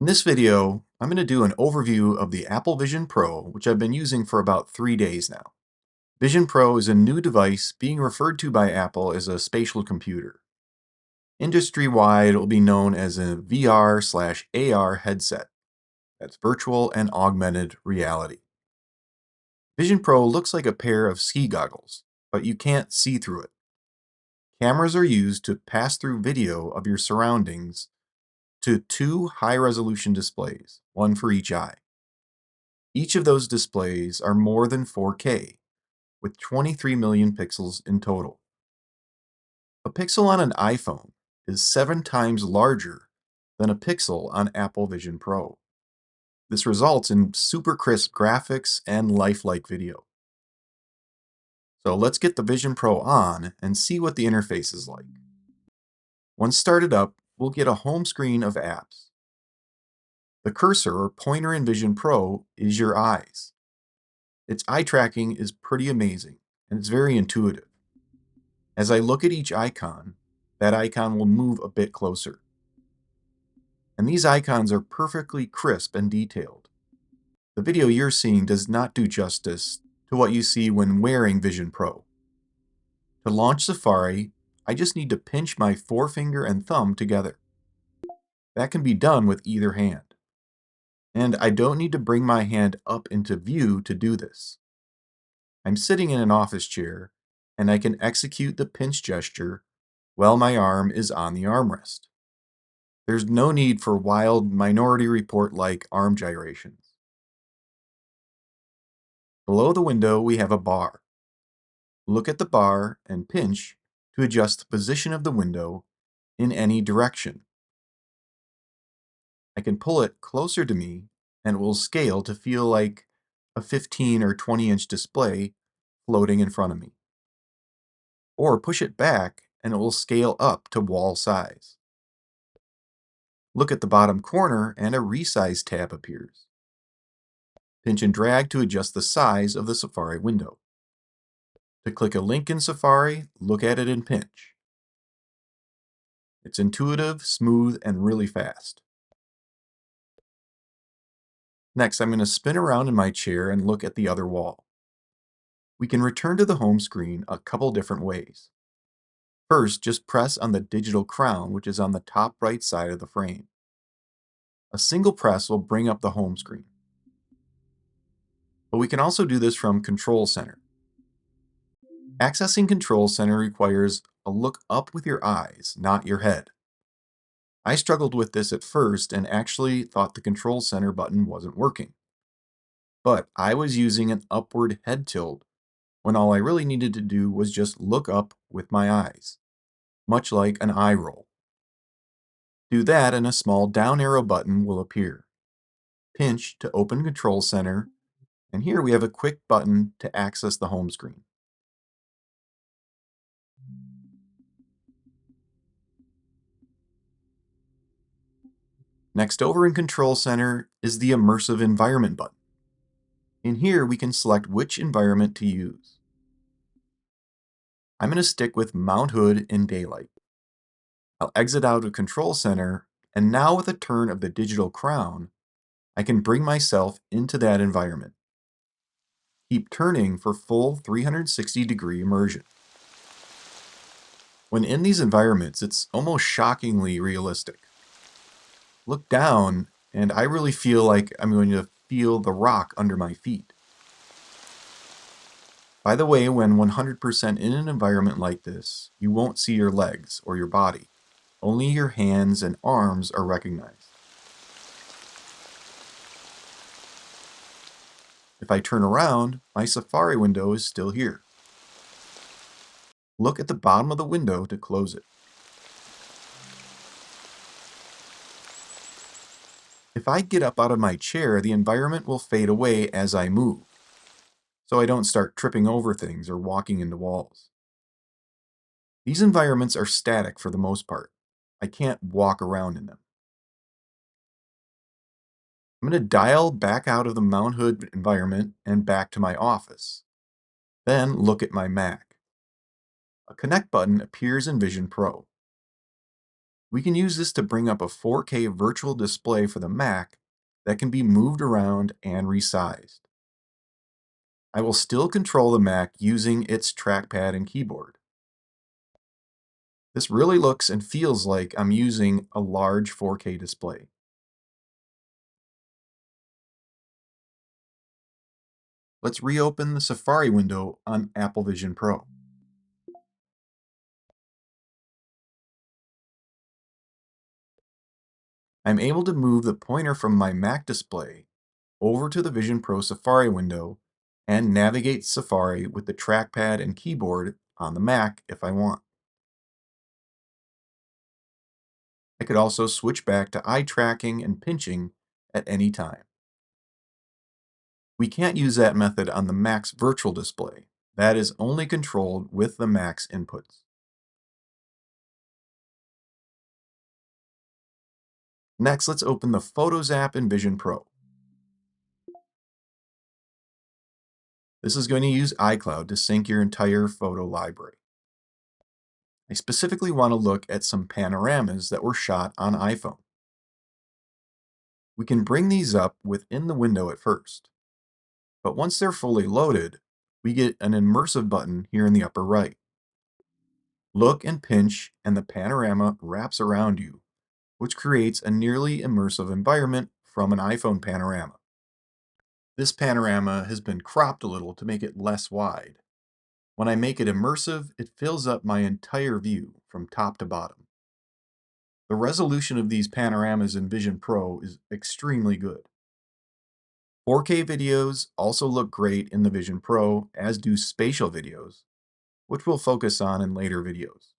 In this video, I'm going to do an overview of the Apple Vision Pro, which I've been using for about 3 days now. Vision Pro is a new device being referred to by Apple as a spatial computer. Industry-wide, it will be known as a VR/AR headset. That's virtual and augmented reality. Vision Pro looks like a pair of ski goggles, but you can't see through it. Cameras are used to pass through video of your surroundings to two high-resolution displays, one for each eye. Each of those displays are more than 4K, with 23 million pixels in total. A pixel on an iPhone is 7 times larger than a pixel on Apple Vision Pro. This results in super crisp graphics and lifelike video. So let's get the Vision Pro on and see what the interface is like. Once started up, we'll get a home screen of apps. The cursor or pointer in Vision Pro is your eyes. Its eye tracking is pretty amazing, and it's very intuitive. As I look at each icon, that icon will move a bit closer. And these icons are perfectly crisp and detailed. The video you're seeing does not do justice to what you see when wearing Vision Pro. To launch Safari, I just need to pinch my forefinger and thumb together. That can be done with either hand. And I don't need to bring my hand up into view to do this. I'm sitting in an office chair, and I can execute the pinch gesture while my arm is on the armrest. There's no need for wild Minority Report-like arm gyrations. Below the window, we have a bar. Look at the bar and pinch to adjust the position of the window in any direction. I can pull it closer to me, and it will scale to feel like a 15 or 20-inch display floating in front of me. Or push it back, and it will scale up to wall size. Look at the bottom corner and a resize tab appears. Pinch and drag to adjust the size of the Safari window. To click a link in Safari, look at it and pinch. It's intuitive, smooth, and really fast. Next, I'm going to spin around in my chair and look at the other wall. We can return to the home screen a couple different ways. First, just press on the digital crown, which is on the top right side of the frame. A single press will bring up the home screen. But we can also do this from Control Center. Accessing Control Center requires a look up with your eyes, not your head. I struggled with this at first and actually thought the Control Center button wasn't working. But I was using an upward head tilt when all I really needed to do was just look up with my eyes, much like an eye roll. Do that and a small down arrow button will appear. Pinch to open Control Center, and here we have a quick button to access the home screen. Next over in Control Center is the Immersive Environment button. In here, we can select which environment to use. I'm going to stick with Mount Hood in daylight. I'll exit out of Control Center, and now with a turn of the digital crown, I can bring myself into that environment. Keep turning for full 360-degree immersion. When in these environments, it's almost shockingly realistic. Look down, and I really feel like I'm going to feel the rock under my feet. By the way, when 100% in an environment like this, you won't see your legs or your body. Only your hands and arms are recognized. If I turn around, my Safari window is still here. Look at the bottom of the window to close it. If I get up out of my chair, the environment will fade away as I move, so I don't start tripping over things or walking into walls. These environments are static for the most part. I can't walk around in them. I'm going to dial back out of the Mount Hood environment and back to my office. Then look at my Mac. A Connect button appears in Vision Pro. We can use this to bring up a 4K virtual display for the Mac that can be moved around and resized. I will still control the Mac using its trackpad and keyboard. This really looks and feels like I'm using a large 4K display. Let's reopen the Safari window on Apple Vision Pro. I'm able to move the pointer from my Mac display over to the Vision Pro Safari window and navigate Safari with the trackpad and keyboard on the Mac if I want. I could also switch back to eye tracking and pinching at any time. We can't use that method on the Mac's virtual display. That is only controlled with the Mac's inputs. Next, let's open the Photos app in Vision Pro. This is going to use iCloud to sync your entire photo library. I specifically want to look at some panoramas that were shot on iPhone. We can bring these up within the window at first, but once they're fully loaded, we get an immersive button here in the upper right. Look and pinch, and the panorama wraps around you, which creates a nearly immersive environment from an iPhone panorama. This panorama has been cropped a little to make it less wide. When I make it immersive, it fills up my entire view from top to bottom. The resolution of these panoramas in Vision Pro is extremely good. 4K videos also look great in the Vision Pro, as do spatial videos, which we'll focus on in later videos.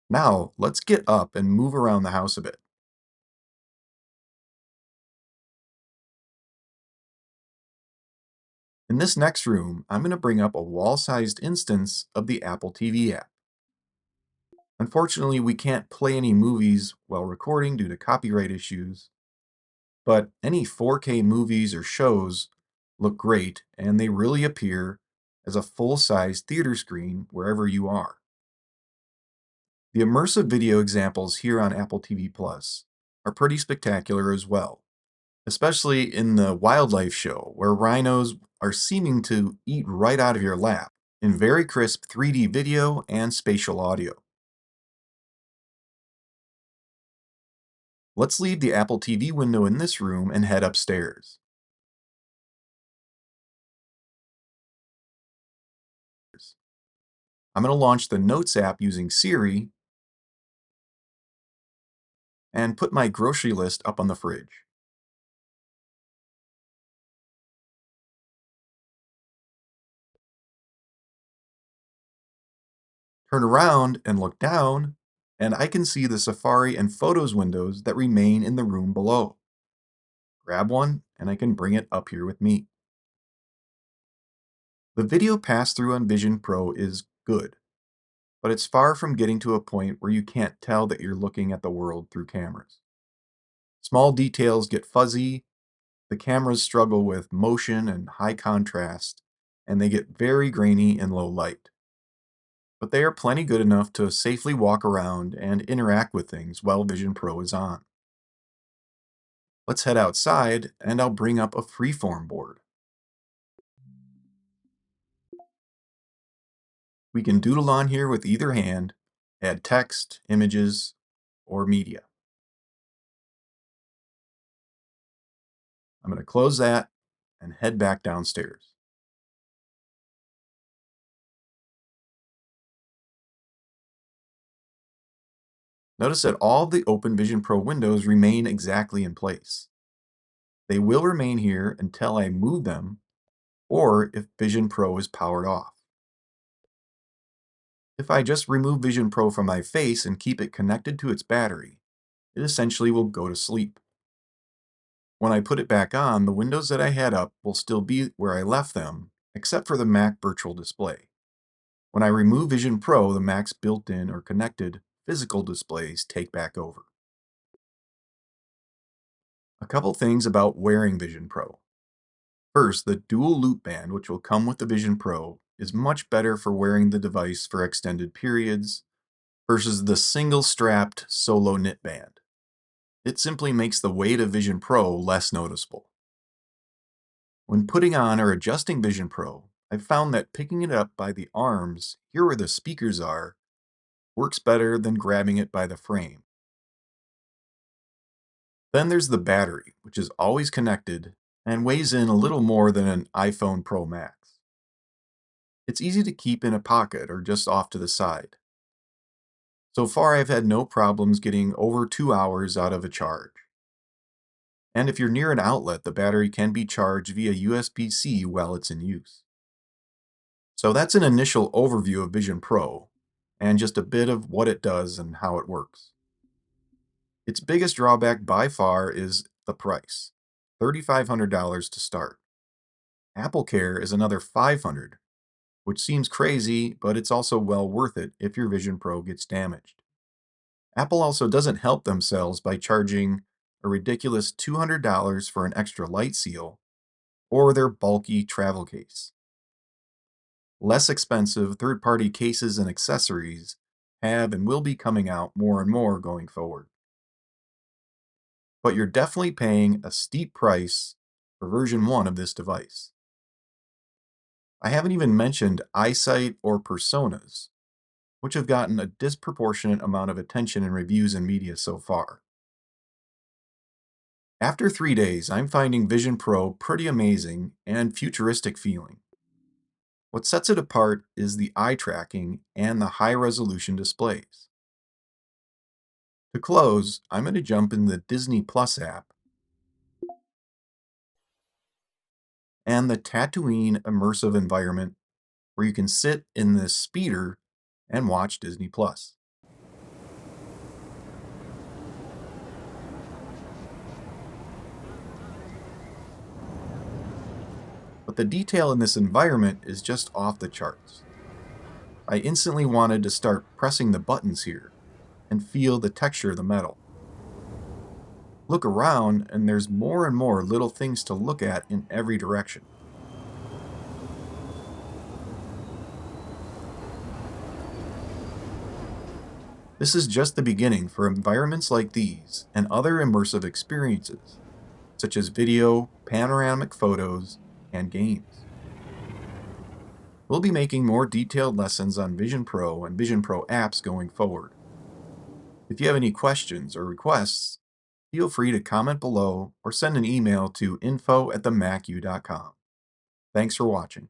Now, let's get up and move around the house a bit. In this next room, I'm going to bring up a wall-sized instance of the Apple TV app. Unfortunately, we can't play any movies while recording due to copyright issues, but any 4K movies or shows look great, and they really appear as a full-size theater screen wherever you are. The immersive video examples here on Apple TV Plus are pretty spectacular as well, especially in the wildlife show where rhinos are seeming to eat right out of your lap in very crisp 3D video and spatial audio. Let's leave the Apple TV window in this room and head upstairs. I'm going to launch the Notes app using Siri and put my grocery list up on the fridge. Turn around and look down, and I can see the Safari and Photos windows that remain in the room below. Grab one, and I can bring it up here with me. The video pass-through on Vision Pro is good, but it's far from getting to a point where you can't tell that you're looking at the world through cameras. Small details get fuzzy, the cameras struggle with motion and high contrast, and they get very grainy in low light. But they are plenty good enough to safely walk around and interact with things while Vision Pro is on. Let's head outside, and I'll bring up a freeform board. We can doodle on here with either hand, add text, images, or media. I'm going to close that and head back downstairs. Notice that all of the Open Vision Pro windows remain exactly in place. They will remain here until I move them or if Vision Pro is powered off. If I just remove Vision Pro from my face and keep it connected to its battery, it essentially will go to sleep. When I put it back on, the windows that I had up will still be where I left them, except for the Mac Virtual Display. When I remove Vision Pro, the Mac's built-in or connected physical displays take back over. A couple things about wearing Vision Pro. First, the dual loop band, which will come with the Vision Pro, is much better for wearing the device for extended periods, versus the single-strapped solo knit band. It simply makes the weight of Vision Pro less noticeable. When putting on or adjusting Vision Pro, I've found that picking it up by the arms, here where the speakers are, works better than grabbing it by the frame. Then there's the battery, which is always connected and weighs in a little more than an iPhone Pro Max. It's easy to keep in a pocket or just off to the side. So far, I've had no problems getting over 2 hours out of a charge. And if you're near an outlet, the battery can be charged via USB-C while it's in use. So that's an initial overview of Vision Pro, and just a bit of what it does and how it works. Its biggest drawback by far is the price, $3,500 to start. Apple Care is another $500, which seems crazy, but it's also well worth it if your Vision Pro gets damaged. Apple also doesn't help themselves by charging a ridiculous $200 for an extra light seal or their bulky travel case. Less expensive third-party cases and accessories have and will be coming out more and more going forward. But you're definitely paying a steep price for version 1 of this device. I haven't even mentioned eyesight or personas, which have gotten a disproportionate amount of attention in reviews and media so far. After 3 days, I'm finding Vision Pro pretty amazing and futuristic feeling. What sets it apart is the eye tracking and the high-resolution displays. To close, I'm going to jump in the Disney Plus app and the Tatooine immersive environment where you can sit in this speeder and watch Disney Plus. But the detail in this environment is just off the charts. I instantly wanted to start pressing the buttons here and feel the texture of the metal. Look around, and there's more and more little things to look at in every direction. This is just the beginning for environments like these and other immersive experiences, such as video, panoramic photos, and games. We'll be making more detailed lessons on Vision Pro and Vision Pro apps going forward. If you have any questions or requests, feel free to comment below or send an email to info@themacu.com. Thanks for watching.